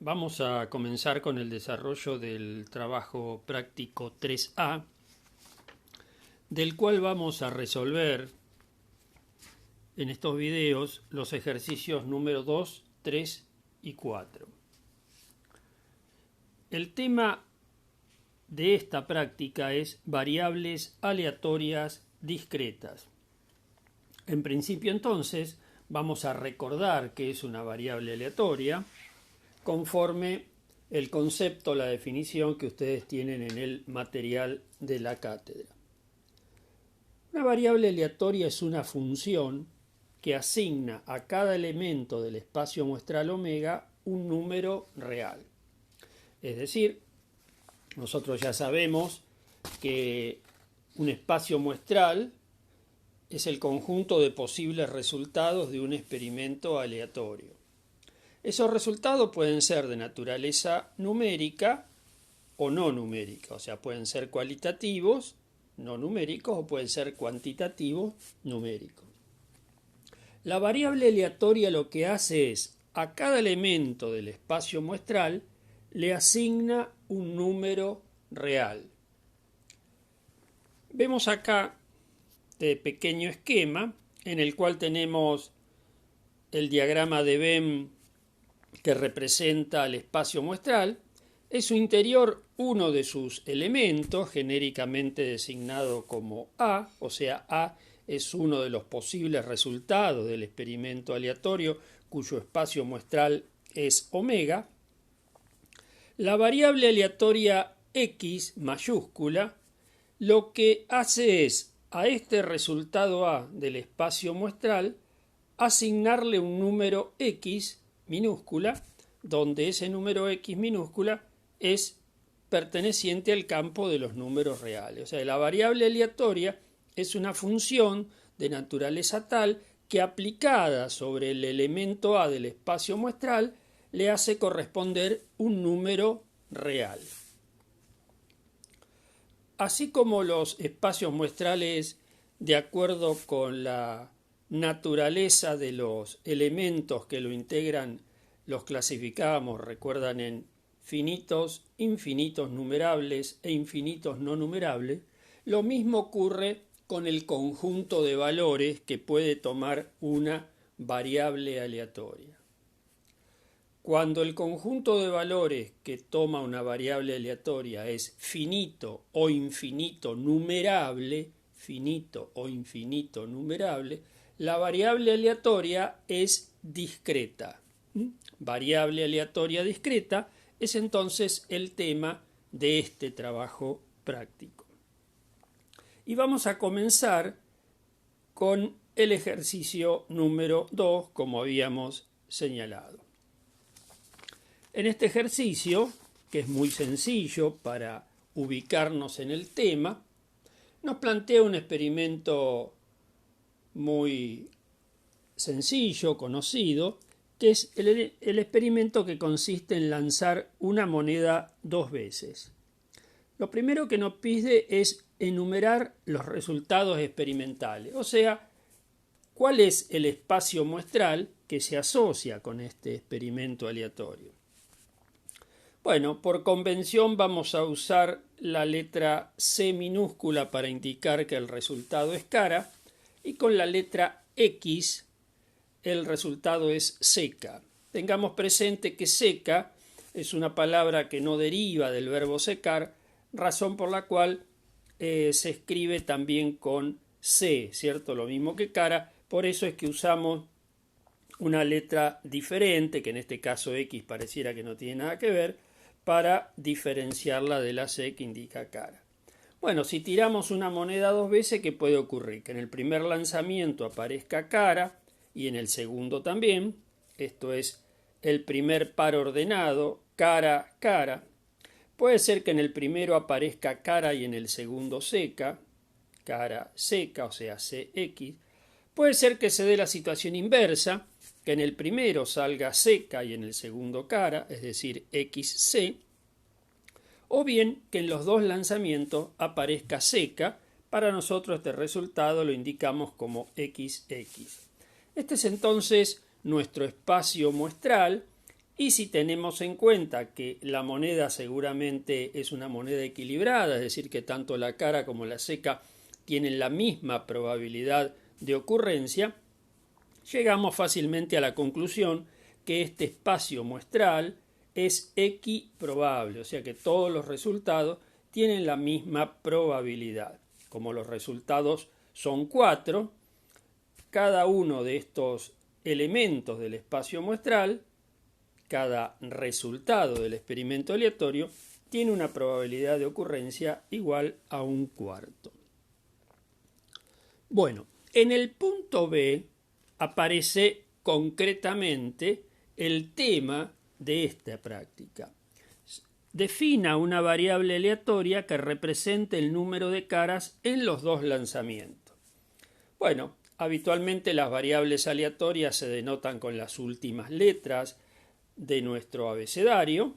Vamos a comenzar con el desarrollo del trabajo práctico 3A, del cual vamos a resolver en estos videos los ejercicios número 2, 3 y 4. El tema de esta práctica es variables aleatorias discretas. En principio, entonces, vamos a recordar qué es una variable aleatoria conforme el concepto, la definición que ustedes tienen en el material de la cátedra. Una variable aleatoria es una función que asigna a cada elemento del espacio muestral omega un número real. Es decir, nosotros ya sabemos que un espacio muestral es el conjunto de posibles resultados de un experimento aleatorio. Esos resultados pueden ser de naturaleza numérica o no numérica, o sea, pueden ser cualitativos, no numéricos, o pueden ser cuantitativos, numéricos. La variable aleatoria lo que hace es, a cada elemento del espacio muestral, le asigna un número real. Vemos acá este pequeño esquema en el cual tenemos el diagrama de Venn que representa el espacio muestral. En su interior, uno de sus elementos, genéricamente designado como A, o sea, A es uno de los posibles resultados del experimento aleatorio cuyo espacio muestral es omega. La variable aleatoria X mayúscula lo que hace es a este resultado A del espacio muestral asignarle un número X minúscula, donde ese número X minúscula es perteneciente al campo de los números reales. O sea, la variable aleatoria es una función de naturaleza tal que aplicada sobre el elemento A del espacio muestral le hace corresponder un número real. Así como los espacios muestrales, de acuerdo con la naturaleza de los elementos que lo integran, los clasificamos, recuerdan, en finitos, infinitos numerables e infinitos no numerables. Lo mismo ocurre con el conjunto de valores que puede tomar una variable aleatoria. Cuando el conjunto de valores que toma una variable aleatoria es finito o infinito numerable, la variable aleatoria es discreta. Variable aleatoria discreta es entonces el tema de este trabajo práctico. Y vamos a comenzar con el ejercicio número 2, como habíamos señalado. En este ejercicio, que es muy sencillo para ubicarnos en el tema, nos plantea un experimento muy sencillo, conocido, que es el experimento que consiste en lanzar una moneda 2 veces. Lo primero que nos pide es enumerar los resultados experimentales, o sea, cuál es el espacio muestral que se asocia con este experimento aleatorio. Bueno, por convención vamos a usar la letra C minúscula para indicar que el resultado es cara, y con la letra X el resultado es seca. Tengamos presente que seca es una palabra que no deriva del verbo secar, razón por la cual se escribe también con C, ¿cierto? Lo mismo que cara, por eso es que usamos una letra diferente, que en este caso X pareciera que no tiene nada que ver, para diferenciarla de la C que indica cara. Bueno, si tiramos una moneda 2 veces, ¿qué puede ocurrir? Que en el primer lanzamiento aparezca cara y en el segundo también. Esto es el primer par ordenado, cara, cara. Puede ser que en el primero aparezca cara y en el segundo seca, cara seca, o sea CX. Puede ser que se dé la situación inversa, que en el primero salga seca y en el segundo cara, es decir, XC, o bien que en los dos lanzamientos aparezca seca. Para nosotros este resultado lo indicamos como XX. Este es entonces nuestro espacio muestral Y si tenemos en cuenta que la moneda seguramente es una moneda equilibrada, es decir, que tanto la cara como la seca tienen la misma probabilidad de ocurrencia, llegamos fácilmente a la conclusión que este espacio muestral es equiprobable, o sea que todos los resultados tienen la misma probabilidad. Como los resultados son 4, cada uno de estos elementos del espacio muestral, cada resultado del experimento aleatorio, tiene una probabilidad de ocurrencia igual a 1/4. Bueno, en el punto B aparece concretamente el tema de esta práctica. Defina una variable aleatoria que represente el número de caras en los dos lanzamientos. Bueno, habitualmente las variables aleatorias se denotan con las últimas letras de nuestro abecedario.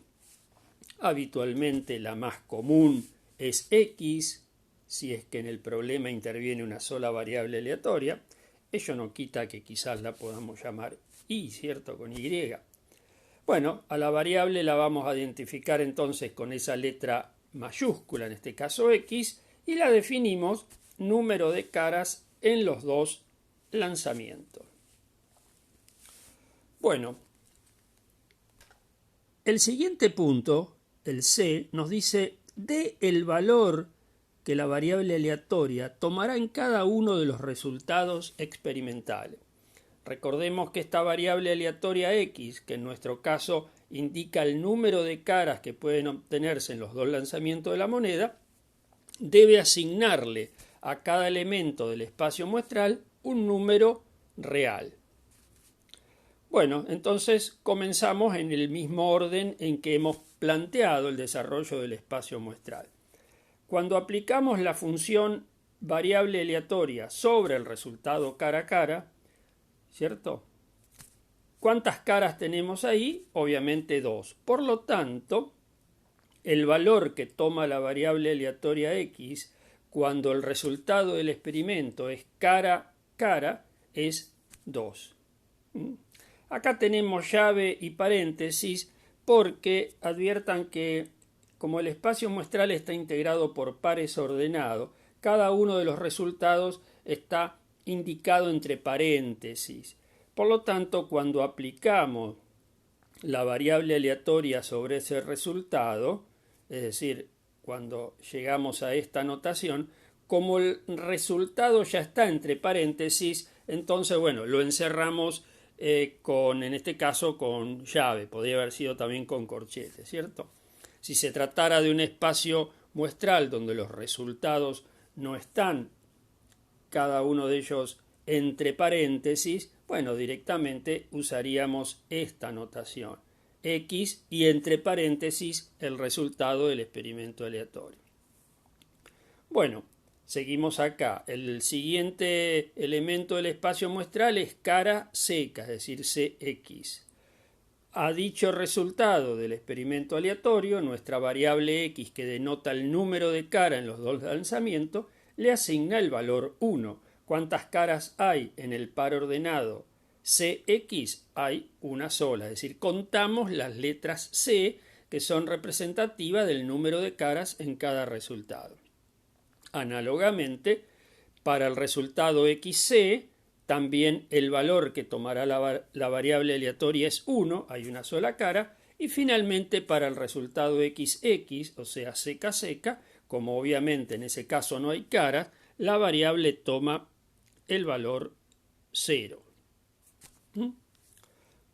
Habitualmente la más común es X, si es que en el problema interviene una sola variable aleatoria. Ello no quita que quizás la podamos llamar Y, ¿cierto? Con Y. Bueno, a la variable la vamos a identificar entonces con esa letra mayúscula, en este caso X, y la definimos número de caras en los dos lanzamientos. Bueno, el siguiente punto, el C, nos dice de el valor que la variable aleatoria tomará en cada uno de los resultados experimentales. Recordemos que esta variable aleatoria X, que en nuestro caso indica el número de caras que pueden obtenerse en los dos lanzamientos de la moneda, debe asignarle a cada elemento del espacio muestral un número real. Bueno, entonces comenzamos en el mismo orden en que hemos planteado el desarrollo del espacio muestral. Cuando aplicamos la función variable aleatoria sobre el resultado cara a cara, ¿cierto? ¿Cuántas caras tenemos ahí? Obviamente 2. Por lo tanto, el valor que toma la variable aleatoria X cuando el resultado del experimento es cara a cara es 2. Acá tenemos llave y paréntesis porque adviertan que como el espacio muestral está integrado por pares ordenados, cada uno de los resultados está indicado entre paréntesis. Por lo tanto, cuando aplicamos la variable aleatoria sobre ese resultado, es decir, cuando llegamos a esta notación, como el resultado ya está entre paréntesis, entonces, bueno, lo encerramos en este caso, con llave. Podría haber sido también con corchete, ¿cierto? Si se tratara de un espacio muestral donde los resultados no están cada uno de ellos entre paréntesis, bueno, directamente usaríamos esta notación. X y entre paréntesis el resultado del experimento aleatorio. Bueno, seguimos acá. El siguiente elemento del espacio muestral es cara seca, es decir, Cx. A dicho resultado del experimento aleatorio, nuestra variable X, que denota el número de cara en los dos lanzamientos, le asigna el valor 1. ¿Cuántas caras hay en el par ordenado Cx? Hay una sola, es decir, contamos las letras C que son representativas del número de caras en cada resultado. Análogamente, para el resultado XC, también el valor que tomará la variable aleatoria es 1, hay una sola cara, y finalmente para el resultado XX, o sea seca seca, como obviamente en ese caso no hay caras, la variable toma el valor 0.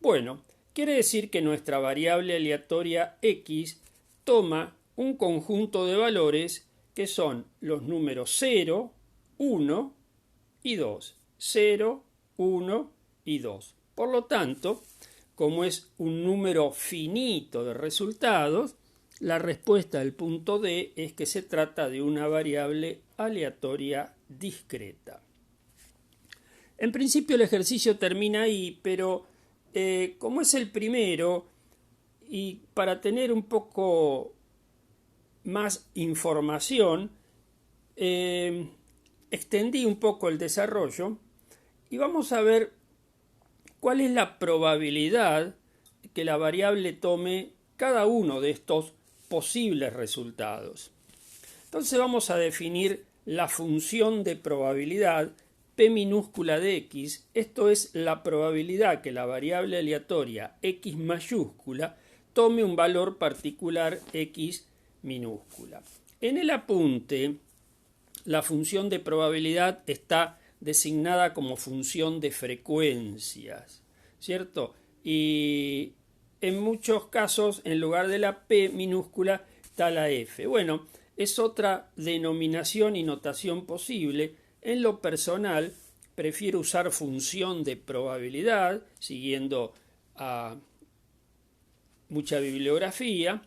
Bueno, quiere decir que nuestra variable aleatoria X toma un conjunto de valores que son los números 0, 1 y 2. 0, 1 y 2. Por lo tanto, como es un número finito de resultados, la respuesta del punto D es que se trata de una variable aleatoria discreta. En principio el ejercicio termina ahí, pero como es el primero, y para tener un poco más información, extendí un poco el desarrollo y vamos a ver cuál es la probabilidad que la variable tome cada uno de estos posibles resultados. Entonces vamos a definir la función de probabilidad P minúscula de x, esto es la probabilidad que la variable aleatoria x mayúscula tome un valor particular x minúscula. En el apunte, la función de probabilidad está designada como función de frecuencias, ¿cierto? Y en muchos casos, en lugar de la P minúscula, está la F. Bueno, es otra denominación y notación posible. En lo personal, prefiero usar función de probabilidad, siguiendo a mucha bibliografía,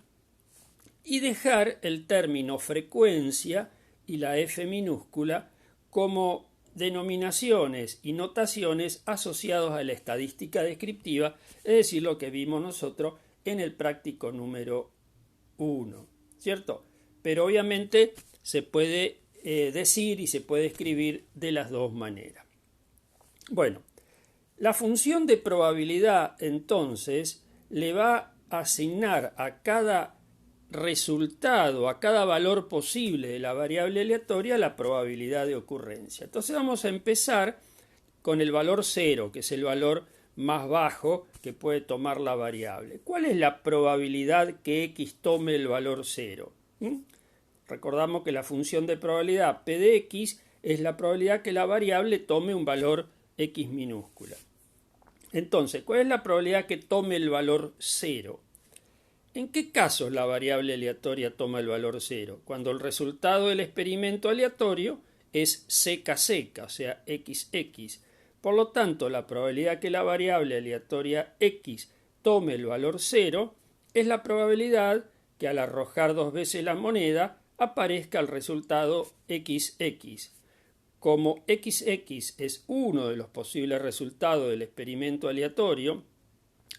y dejar el término frecuencia y la F minúscula como denominaciones y notaciones asociados a la estadística descriptiva, es decir, lo que vimos nosotros en el práctico número 1, ¿cierto? Pero obviamente se puede decir y se puede escribir de las dos maneras. Bueno, la función de probabilidad entonces le va a asignar a cada resultado, a cada valor posible de la variable aleatoria, la probabilidad de ocurrencia. Entonces vamos a empezar con el valor 0, que es el valor más bajo que puede tomar la variable. ¿Cuál es la probabilidad que x tome el valor 0? Recordamos que la función de probabilidad P de x es la probabilidad que la variable tome un valor x minúscula. Entonces, ¿cuál es la probabilidad que tome el valor 0? ¿En qué casos la variable aleatoria toma el valor 0? Cuando el resultado del experimento aleatorio es seca-seca, o sea, XX. Por lo tanto, la probabilidad que la variable aleatoria x tome el valor 0 es la probabilidad que al arrojar dos veces la moneda aparezca el resultado XX. Como XX es uno de los posibles resultados del experimento aleatorio,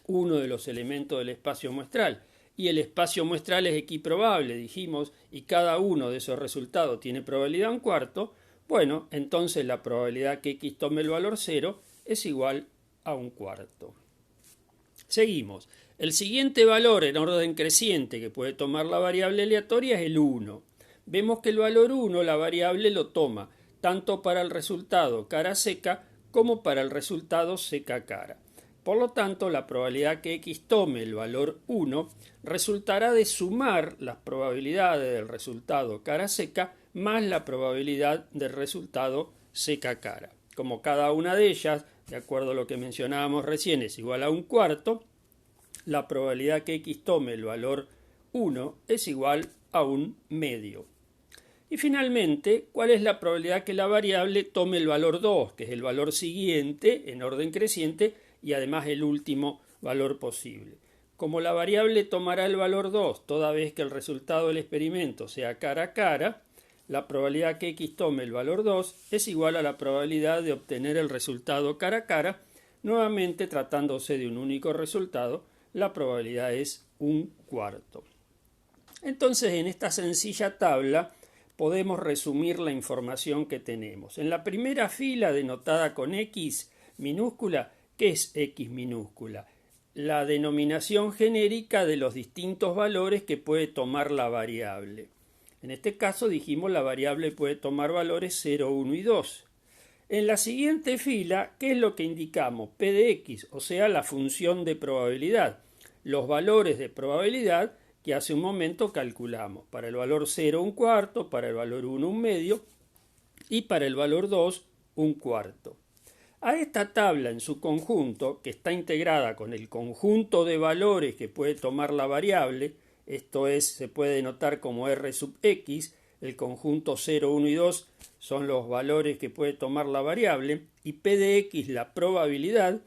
uno de los elementos del espacio muestral, y el espacio muestral es equiprobable, dijimos, y cada uno de esos resultados tiene probabilidad 1/4, bueno, entonces la probabilidad que x tome el valor 0 es igual a 1/4. Seguimos. El siguiente valor en orden creciente que puede tomar la variable aleatoria es el 1. Vemos que el valor 1 la variable lo toma tanto para el resultado cara seca como para el resultado seca cara. Por lo tanto, la probabilidad que x tome el valor 1 resultará de sumar las probabilidades del resultado cara seca más la probabilidad del resultado seca cara. Como cada una de ellas, de acuerdo a lo que mencionábamos recién, es igual a 1/4, la probabilidad que x tome el valor 1 es igual a 1/2. Y finalmente, ¿cuál es la probabilidad que la variable tome el valor 2, que es el valor siguiente en orden creciente y además el último valor posible? Como la variable tomará el valor 2 toda vez que el resultado del experimento sea cara a cara, la probabilidad que x tome el valor 2 es igual a la probabilidad de obtener el resultado cara a cara. Nuevamente, tratándose de un único resultado, la probabilidad es 1/4. Entonces, en esta sencilla tabla podemos resumir la información que tenemos. En la primera fila denotada con x minúscula, ¿qué es x minúscula? La denominación genérica de los distintos valores que puede tomar la variable. En este caso dijimos la variable puede tomar valores 0, 1 y 2. En la siguiente fila, ¿qué es lo que indicamos? P de x, o sea, la función de probabilidad. Los valores de probabilidad que hace un momento calculamos. Para el valor 0, 1/4, para el valor 1, 1/2 y para el valor 2, 1/4. A esta tabla en su conjunto, que está integrada con el conjunto de valores que puede tomar la variable, esto es, se puede denotar como R sub x, el conjunto 0, 1 y 2 son los valores que puede tomar la variable, y P de x la probabilidad,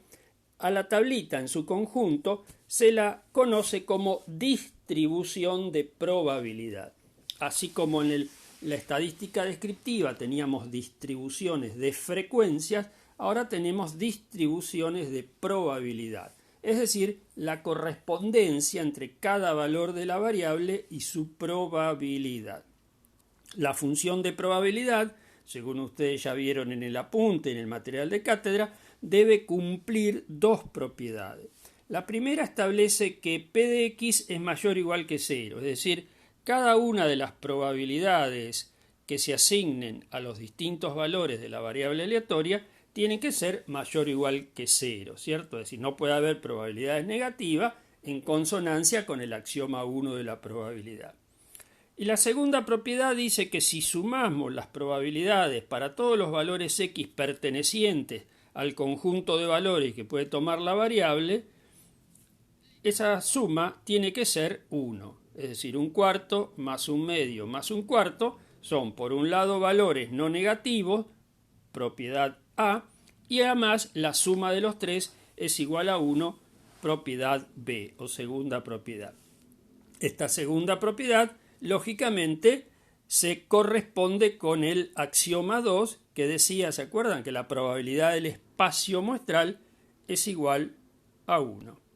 a la tablita en su conjunto se la conoce como distribución de probabilidad. Así como en la estadística descriptiva teníamos distribuciones de frecuencias, ahora tenemos distribuciones de probabilidad, es decir, la correspondencia entre cada valor de la variable y su probabilidad. La función de probabilidad, según ustedes ya vieron en el apunte, en el material de cátedra, debe cumplir dos propiedades. La primera establece que P de X es mayor o igual que 0, es decir, cada una de las probabilidades que se asignen a los distintos valores de la variable aleatoria tienen que ser mayor o igual que 0, ¿cierto? Es decir, no puede haber probabilidades negativas en consonancia con el axioma 1 de la probabilidad. Y la segunda propiedad dice que si sumamos las probabilidades para todos los valores X pertenecientes al conjunto de valores que puede tomar la variable, esa suma tiene que ser 1, es decir, un cuarto más un medio más un cuarto son por un lado valores no negativos, propiedad A, y además la suma de los tres es igual a 1, propiedad B o segunda propiedad. Esta segunda propiedad, lógicamente, se corresponde con el axioma 2 que decía, ¿se acuerdan? Que la probabilidad del espacio muestral es igual a 1.